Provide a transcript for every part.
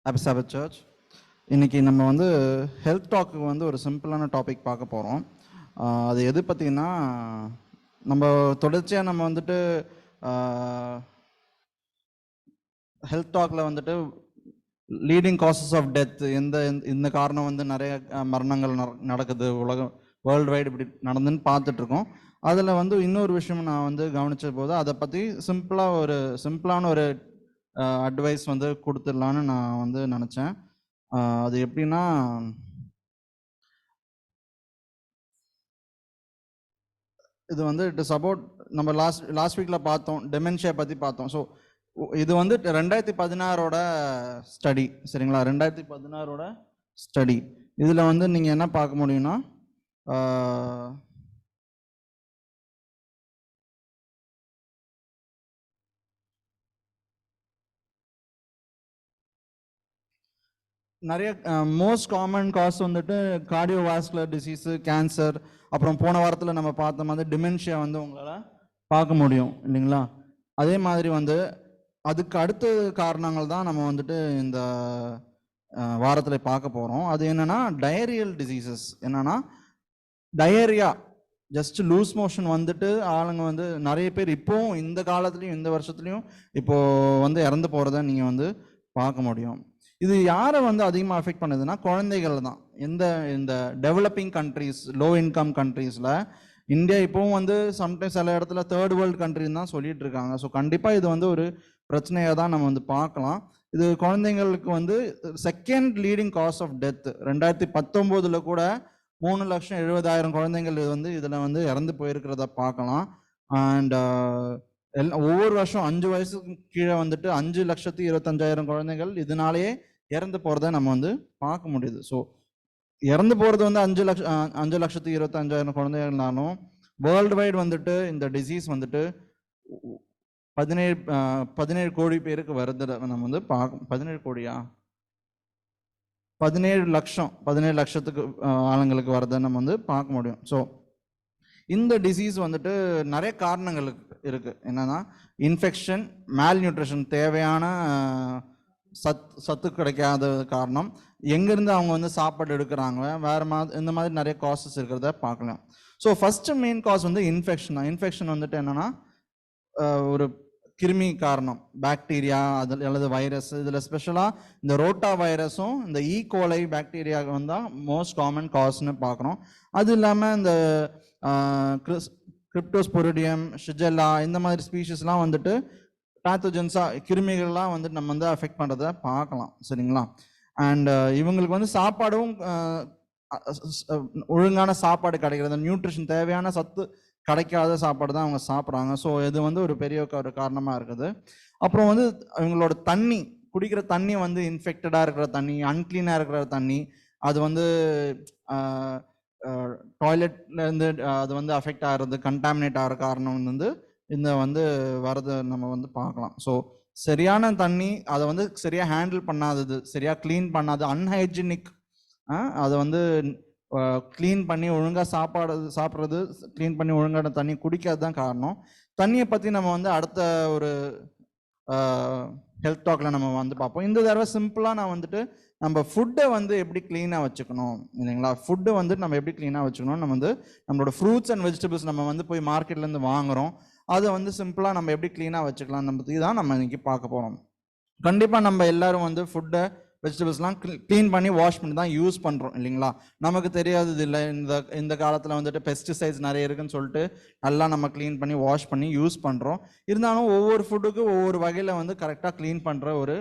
Happy Sabbath Church. இன்னைக்கு நம்ம வந்து ஹெல்த் டாக்கு வந்து ஒரு சிம்பிளான டாபிக் பார்க்க போகிறோம். அது எது பார்த்தீங்கன்னா, நம்ம தொடர்ச்சியாக நம்ம வந்துட்டு ஹெல்த் டாக்ல வந்துட்டு லீடிங் காசஸ் ஆஃப் டெத், இந்த காரணம் வந்து நிறைய மரணங்கள் நடக்குது உலகம் வேர்ல்டு வைடு இப்படி நடந்துன்னு பார்த்துட்டு இருக்கோம். அதில் வந்து இன்னொரு விஷயம் நான் வந்து கவனிச்ச போது அதை பற்றி சிம்பிளான ஒரு அட்வைஸ் வந்து கொடுத்துடலான்னு நான் வந்து நினச்சேன். அது எப்படின்னா, இது வந்து இட் இஸ் அபவுட் நம்ம லாஸ்ட் வீக்கில் பார்த்தோம், டெமென்ஷியா பற்றி பார்த்தோம். ஸோ இது வந்து 2016ஓட ஸ்டடி, சரிங்களா? 2016ஓட ஸ்டடி. இதில் வந்து நீங்கள் என்ன பார்க்க முடியும்னா, நிறைய மோஸ்ட் காமன் காஸ் வந்துட்டு கார்டியோவாஸ்குலர் டிசீஸு, கேன்சர், அப்புறம் போன வாரத்தில் நம்ம பார்த்த மாதிரி டிமென்ஷியா வந்து உங்களால் பார்க்க முடியும் இல்லைங்களா? அதே மாதிரி வந்து அதுக்கு அடுத்த காரணங்கள் தான் நம்ம வந்துட்டு இந்த வாரத்தில் பார்க்க போகிறோம். அது என்னன்னா டயரியல் டிசீசஸ். என்னன்னா டயரியா, ஜஸ்ட் லூஸ் மோஷன் வந்துட்டு ஆளுங்க வந்து நிறைய பேர் இப்போவும் இந்த காலத்துலேயும் இந்த வருஷத்துலையும் இப்போ வந்து இறந்து போகிறத நீங்கள் வந்து பார்க்க முடியும். இது யாரை வந்து அதிகமாக அஃபெக்ட் பண்ணுதுன்னா குழந்தைகள் தான். இந்த டெவலப்பிங் கண்ட்ரீஸ், லோ இன்கம் கண்ட்ரீஸில் இந்தியா இப்போவும் வந்து சம்டைம்ஸ் சில இடத்துல தேர்ட் வேர்ல்டு கண்ட்ரின்னு தான் சொல்லிட்டு இருக்காங்க. ஸோ கண்டிப்பாக இது வந்து ஒரு பிரச்சனையாக தான் நம்ம வந்து பார்க்கலாம். இது குழந்தைங்களுக்கு வந்து second leading cause of death. 2019 கூட 3,70,000 குழந்தைங்கள் வந்து இதில் வந்து இறந்து போயிருக்கிறத பார்க்கலாம். அண்ட் ஒவ்வொரு வருஷம் 5 வயசுக்கு கீழே வந்துட்டு 5,25,000 குழந்தைகள் இதனாலேயே இறந்து போகிறத நம்ம வந்து பார்க்க முடியுது. ஸோ இறந்து போகிறது வந்து 5,25,000 குழந்தைகள்னாலும் வேர்ல்டு வைடு வந்துட்டு இந்த டிசீஸ் வந்துட்டு 17 கோடி பேருக்கு வருது நம்ம வந்து பார்க்க. 17 கோடியா? 17 லட்சத்துக்கு ஆளுங்களுக்கு வரதை நம்ம வந்து பார்க்க முடியும். ஸோ இந்த டிசீஸ் வந்துட்டு நிறைய காரணங்களுக்கு இருக்கு. என்னன்னா இன்ஃபெக்ஷன், மேல் நியூட்ரிஷன், தேவையான சத்து கிடைக்காத காரணம், எங்கேருந்து அவங்க வந்து சாப்பாடு எடுக்கிறாங்க, வேற மாதிரி இந்த மாதிரி நிறைய காசஸ் இருக்கிறத பார்க்கலாம். ஸோ ஃபர்ஸ்ட் மெயின் காஸ் வந்து இன்ஃபெக்ஷன் தான். இன்ஃபெக்ஷன் வந்துட்டு என்னன்னா ஒரு கிருமி காரணம், பாக்டீரியா அல்லது வைரஸ். இதில் ஸ்பெஷலாக இந்த ரோட்டா வைரஸும் இந்த ஈகோலை பாக்டீரியா வந்தால் மோஸ்ட் காமன் காஸ்ன்னு பார்க்குறோம். அது இல்லாமல் இந்த கிரிப்டோஸ்பொரிடியம், ஷிஜெல்லா இந்த மாதிரி ஸ்பீஷஸ்லாம் வந்துட்டு பேத்தோஜென்ஸாக கிருமிகள்லாம் வந்துட்டு நம்ம வந்து அஃபெக்ட் பண்ணுறத பார்க்கலாம், சரிங்களா? அண்ட் இவங்களுக்கு வந்து சாப்பாடும் ஒழுங்கான சாப்பாடு கிடைக்கிறது, நியூட்ரிஷன் தேவையான சத்து கிடைக்காத சாப்பாடு தான் அவங்க சாப்பிட்றாங்க. ஸோ இது வந்து ஒரு பெரிய ஒரு காரணமாக இருக்குது. அப்புறம் வந்து இவங்களோட தண்ணி, குடிக்கிற தண்ணி வந்து இன்ஃபெக்டடாக இருக்கிற தண்ணி, அன்கிளீனாக இருக்கிற தண்ணி, அது வந்து டாய்லெட்லேருந்து அது வந்து அஃபெக்ட் ஆகிறது, கண்டாமினேட் ஆகிற காரணம் வந்து இந்த வந்து வரதை நம்ம வந்து பார்க்கலாம். ஸோ சரியான தண்ணி, அதை வந்து சரியாக ஹேண்டில் பண்ணாதது, சரியாக க்ளீன் பண்ணாது, அன்ஹைஜீனிக், அதை வந்து க்ளீன் பண்ணி ஒழுங்காக சாப்பிட்றது, க்ளீன் பண்ணி ஒழுங்கான தண்ணி குடிக்காது தான் காரணம். தண்ணியை பற்றி நம்ம வந்து அடுத்த ஒரு ஹெல்த் டாக்ல நம்ம வந்து பார்ப்போம். இந்த தடவை சிம்பிளாக நான் வந்துட்டு நம்ம ஃபுட்டை வந்து எப்படி க்ளீனாக வச்சுக்கணும் இல்லைங்களா? ஃபுட்டு வந்து நம்ம எப்படி க்ளீனாக வச்சுக்கணும், நம்ம வந்து நம்மளோட ஃப்ரூட்ஸ் அண்ட் வெஜிடபிள்ஸ் நம்ம வந்து போய் மார்க்கெட்லேருந்து வாங்குகிறோம், அதை வந்து சிம்பிளாக நம்ம எப்படி க்ளீனாக வச்சுக்கலாம் நம்ம பற்றி தான் நம்ம இன்னைக்கு பார்க்க போகிறோம். கண்டிப்பாக நம்ம எல்லாரும் வந்து ஃபுட்டை, வெஜிடபிள்ஸ்லாம் க்ளீன் பண்ணி வாஷ் பண்ணி தான் யூஸ் பண்ணுறோம் இல்லைங்களா? நமக்கு தெரியாதது இல்லை, இந்த காலத்தில் வந்துட்டு பெஸ்டிசைட்ஸ் நிறைய இருக்குன்னு சொல்லிட்டு நல்லா நம்ம க்ளீன் பண்ணி வாஷ் பண்ணி யூஸ் பண்ணுறோம். இருந்தாலும் ஒவ்வொரு ஃபுட்டுக்கும் ஒவ்வொரு வகையில் வந்து கரெக்டாக க்ளீன் பண்ணுற ஒரு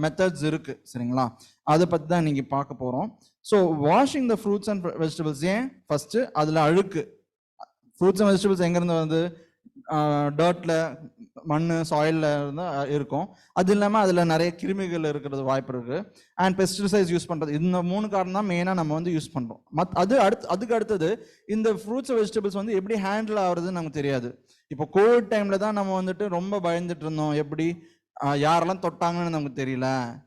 மெத்தட்ஸ் இருக்குது, சரிங்களா? அதை பற்றி தான் இன்றைக்கி பார்க்க போகிறோம். So washing the fruits and vegetables, ஏன் ஃபஸ்ட்டு அதில் அழுக்கு, ஃப்ரூட்ஸ் அண்ட் வெஜிடபிள்ஸ் எங்கேருந்து வந்து டர்ட்டில், மண், சாயிலில் இருந்தால் இருக்கும். அது இல்லாமல் அதில் நிறைய கிருமிகள் இருக்கிறது வாய்ப்பு இருக்குது. அண்ட் பெஸ்டிசைட்ஸ் யூஸ் பண்ணுறது, இந்த 3 காரணம் தான் மெயினாக நம்ம வந்து யூஸ் பண்ணுறோம். அதுக்கு அடுத்தது இந்த ஃப்ரூட்ஸ் வெஜிடபிள்ஸ் வந்து எப்படி ஹேண்டில் ஆகுறதுன்னு நமக்கு தெரியாது. இப்போ கோவிட் டைமில் தான் நம்ம வந்துட்டு ரொம்ப பயந்துட்டு இருந்தோம், எப்படி யாரெல்லாம் தொட்டாங்கன்னு நமக்கு தெரியல.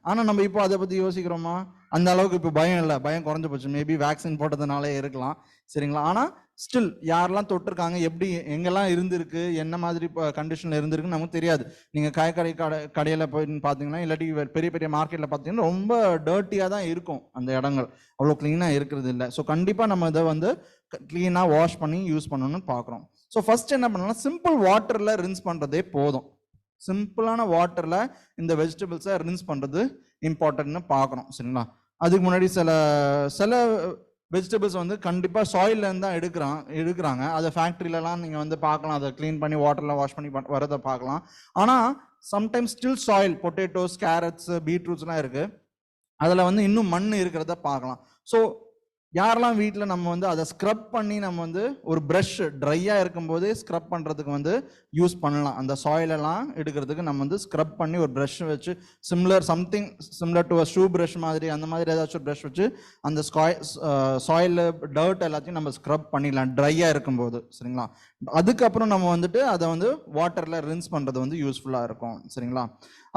ஆனால் நம்ம இப்போ அதை பற்றி யோசிக்கிறோமா? அந்த அளவுக்கு இப்போ பயம் இல்லை, பயம் குறைஞ்சு போச்சு. மேபி வேக்சின் போட்டதுனாலே இருக்கலாம், சரிங்களா? ஆனால் ஸ்டில் யாரெல்லாம் தொட்டிருக்காங்க, எப்படி எங்கெல்லாம் இருந்திருக்கு, என்ன மாதிரி கண்டிஷனில் இருந்திருக்குன்னு நமக்கு தெரியாது. நீங்கள் காய்கறி கடையில் போய் பார்த்தீங்கன்னா, இல்லாட்டி பெரிய பெரிய மார்க்கெட்டில் பார்த்தீங்கன்னா ரொம்ப டர்ட்டியாக தான் இருக்கும் அந்த இடங்கள், அவ்வளோ க்ளீனாக இருக்கிறது இல்லை. ஸோ கண்டிப்பாக நம்ம இதை வந்து க்ளீனாக வாஷ் பண்ணி யூஸ் பண்ணணும்னு பார்க்குறோம். ஸோ ஃபர்ஸ்ட் என்ன பண்ணலாம், சிம்பிள் வாட்டரில் ரின்ஸ் பண்ணுறதே போதும். சிம்பிளான வாட்டரில் இந்த வெஜிடபிள்ஸை ரின்ஸ் பண்ணுறது இம்பார்ட்டன்ட்னு பார்க்குறோம், சரிங்களா? அதுக்கு முன்னாடி சில வெஜிடபிள்ஸ் வந்து கண்டிப்பாக சாயிலேருந்து தான் எடுக்கிறாங்க. அதை ஃபேக்ட்ரியிலலாம் நீங்கள் வந்து பார்க்கலாம், அதை க்ளீன் பண்ணி வாட்டரில் வாஷ் பண்ணி வரதை பார்க்கலாம். ஆனால் sometimes still soil, potatoes, carrots, பீட்ரூட்ஸ்லாம் இருக்குது, அதில் வந்து இன்னும் மண் இருக்கிறத பார்க்கலாம். ஸோ யாரெல்லாம் வீட்டில் நம்ம வந்து அதை ஸ்க்ரப் பண்ணி நம்ம வந்து ஒரு ப்ரஷ் ட்ரையாக இருக்கும்போதே ஸ்க்ரப் பண்ணுறதுக்கு வந்து யூஸ் பண்ணலாம். அந்த சாயிலெல்லாம் எடுக்கிறதுக்கு நம்ம வந்து ஸ்க்ரப் பண்ணி ஒரு ப்ரஷ் வச்சு something similar to a shoe brush மாதிரி, அந்த மாதிரி ஏதாச்சும் ப்ரஷ் வச்சு அந்த சாயில் டர்ட் எல்லாத்தையும் நம்ம ஸ்க்ரப் பண்ணிடலாம் ட்ரையாக இருக்கும்போது, சரிங்களா? அதுக்கப்புறம் நம்ம வந்துட்டு அதை வந்து வாட்டரில் ரின்ஸ் பண்ணுறது வந்து யூஸ்ஃபுல்லாக இருக்கும், சரிங்களா?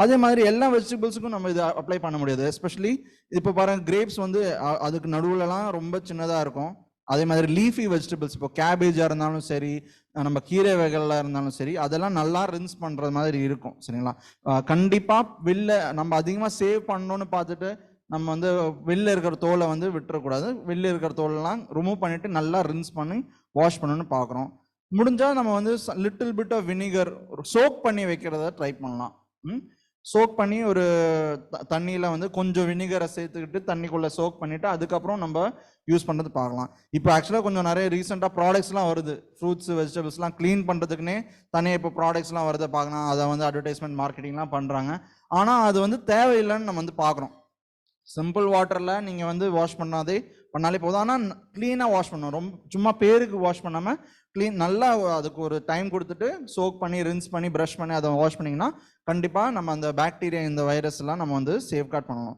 அதே மாதிரி எல்லா வெஜிடபிள்ஸுக்கும் நம்ம இதை அப்ளை பண்ண முடியாது. எஸ்பெஷலி இப்போ பாருங்க, கிரேப்ஸ் வந்து அதுக்கு நடுவுலலாம் ரொம்ப சின்னதாக இருக்கும். அதே மாதிரி லீஃபி வெஜிடபிள்ஸ், இப்போ கேபேஜாக இருந்தாலும் சரி, நம்ம கீரை வகைகளாக இருந்தாலும் சரி, அதெல்லாம் நல்லா ரின்ஸ் பண்ணுற மாதிரி இருக்கும், சரிங்களா? கண்டிப்பாக நம்ம அதிகமாக சேவ் பண்ணணும்னு பார்த்துட்டு நம்ம வந்து வெளில இருக்கிற தோலை வந்து விட்டுறக்கூடாது. வெளில இருக்கிற தோலெல்லாம் ரிமூவ் பண்ணிவிட்டு நல்லா ரின்ஸ் பண்ணி வாஷ் பண்ணணும்னு பார்க்குறோம். முடிஞ்சால் நம்ம வந்து little bit of vinegar soak பண்ணி வைக்கிறத ட்ரை பண்ணலாம். சோக் பண்ணி ஒரு தண்ணியில் வந்து கொஞ்சம் வினிகரை சேர்த்துக்கிட்டு தண்ணிக்குள்ளே சோக் பண்ணிவிட்டு அதுக்கப்புறம் நம்ம யூஸ் பண்ணுறது பார்க்கலாம். இப்போ ஆக்சுவலாக கொஞ்சம் நிறைய ரீசெண்டாக ப்ராடக்ட்ஸ்லாம் வருது, ஃப்ரூட்ஸ் வெஜிடபிள்ஸ்லாம் க்ளீன் பண்ணுறதுக்குன்னே தனியாக இப்போ ப்ராடக்ட்ஸ்லாம் வருதை பார்க்கலாம். அதை வந்து அட்வர்டைஸ்மெண்ட் மார்க்கெட்டிங்லாம் பண்ணுறாங்க. ஆனால் அது வந்து தேவையில்லைன்னு நம்ம வந்து பார்க்குறோம். சிம்பிள் வாட்டரில் நீங்கள் வந்து வாஷ் பண்ணாலே போதும். ஆனால் க்ளீனாக வாஷ் பண்ணணும். ரொம்ப சும்மா பேருக்கு வாஷ் பண்ணாமல் நல்லா அதுக்கு ஒரு டைம் கொடுத்துட்டு சோக் பண்ணி ரின்ஸ் பண்ணி ப்ரஷ் பண்ணி அதை வாஷ் பண்ணிங்கன்னா கண்டிப்பாக நம்ம அந்த பாக்டீரியா, இந்த வைரஸ் எல்லாம் நம்ம வந்து சேஃப்கார்ட் பண்ணணும்.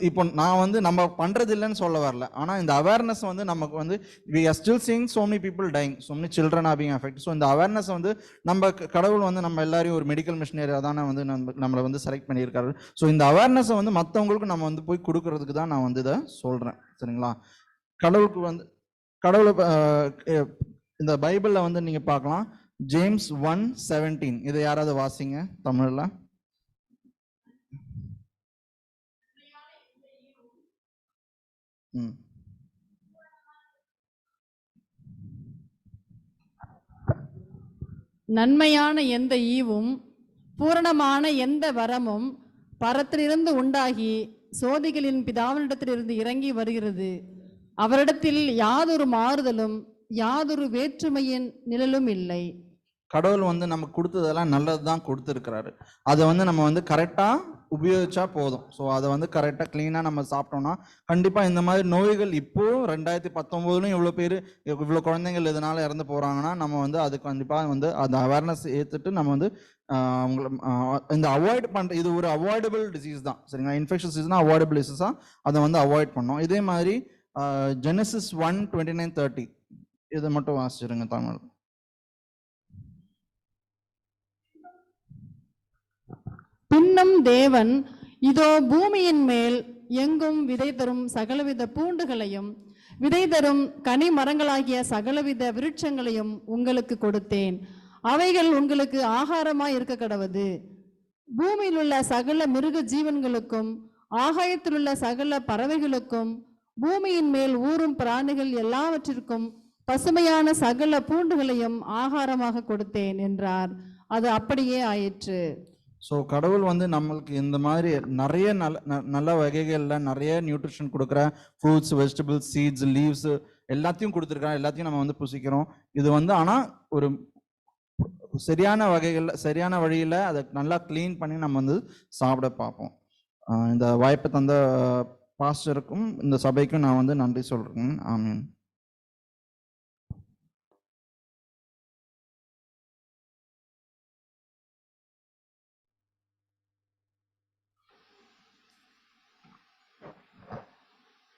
இப்போ நான் வந்து நம்ம பண்ணுறது இல்லைன்னு சொல்ல வரல, ஆனால் இந்த அவேர்னஸ் வந்து நமக்கு வந்து we are still seeing so many people dying, so many children are being affected. So இந்த அவேர்னஸ் வந்து நம்ம கடவுள் வந்து நம்ம எல்லாரையும் ஒரு மெடிக்கல் மிஷினரியாக தானே வந்து நம்மளை வந்து செலக்ட் பண்ணியிருக்காரு. ஸோ இந்த அவேர்னஸை வந்து மற்றவங்களுக்கு நம்ம வந்து போய் கொடுக்கறதுக்கு தான் நான் வந்து இதை சொல்கிறேன், சரிங்களா? கடவுளை இந்த பைபிளில் வந்து நீங்கள் பார்க்கலாம், ஜேம்ஸ் 1:17. இதை யாராவது வாசிங்க தமிழில். நன்மையான எந்த ஈவும் பூரணமான எந்த வரமும் பரத்திலிருந்து உண்டாகி சோதிகளின் பிதாவினிடத்திலிருந்து இறங்கி வருகிறது. அவரிடத்தில் யாதொரு மாறுதலும் யாதொரு வேற்றுமையின் நிழலும் இல்லை. கடவுள் வந்து நமக்கு கொடுத்ததெல்லாம் நல்லது தான் கொடுத்துருக்கிறாரு. அதை வந்து நம்ம வந்து கரெக்டாக உபயோகிச்சா போதும். ஸோ அதை வந்து கரெக்டாக க்ளீனாக நம்ம சாப்பிட்டோம்னா கண்டிப்பாக இந்த மாதிரி நோய்கள் இப்போ 2019 இவ்வளோ பேர், இவ்வளோ குழந்தைங்கள் இதனால் இறந்து போகிறாங்கன்னா நம்ம வந்து அதுக்கு கண்டிப்பாக வந்து அந்த அவேர்னஸ் ஏற்றுட்டு நம்ம வந்து அவங்கள இந்த அவாய்ட் பண்ணுற, இது ஒரு அவாய்டபிள் டிசீஸ் தான், சரிங்களா? இன்ஃபெக்ஷன் டிசீஸ்னா அவாய்டபிள் டிசீஸ் தான், அதை வந்து அவாய்ட் பண்ணோம். இதே மாதிரி ஜெனசிஸ் 1:29-30 இதை மட்டும் வாசிச்சிருங்க தமிழ். பின்னும் தேவன், இதோ பூமியின் மேல் எங்கும் விதை தரும் சகலவித பூண்டுகளையும் விதை தரும் கனி மரங்களாகிய சகலவித விருட்சங்களையும் உங்களுக்கு கொடுத்தேன். அவைகள் உங்களுக்கு ஆகாரமாய் இருக்க கடவது. பூமியில் உள்ள சகல மிருக ஜீவன்களுக்கும் ஆகாயத்தில் உள்ள சகல பறவைகளுக்கும் பூமியின் மேல் ஊறும் பிராணிகள் எல்லாவற்றிற்கும் பசுமையான சகல பூண்டுகளையும் ஆகாரமாக கொடுத்தேன் என்றார். அது அப்படியே ஆயிற்று. ஸோ கடவுள் வந்து நம்மளுக்கு இந்த மாதிரி நிறைய நல்ல வகைகளில் நிறைய நியூட்ரிஷன் கொடுக்குற ஃப்ரூட்ஸ், வெஜிடபிள்ஸ், சீட்ஸ், லீவ்ஸ் எல்லாத்தையும் கொடுத்துருக்காங்க. எல்லாத்தையும் நம்ம வந்து புசிக்கிறோம். இது வந்து ஆனால் ஒரு சரியான வகைகளில் சரியான வழியில் அதை நல்லா க்ளீன் பண்ணி நம்ம வந்து சாப்பிட பார்ப்போம். இந்த வாய்ப்பை தந்த பாஸ்டருக்கும் இந்த சபைக்கும் நான் வந்து நன்றி சொல்கிறேன். ஆமீன்.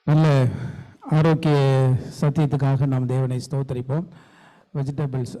நல்ல ஆரோக்கிய சத்தியத்துக்காக நாம் தேவனை ஸ்தோத்தரிப்போம். வெஜிடபிள்ஸ்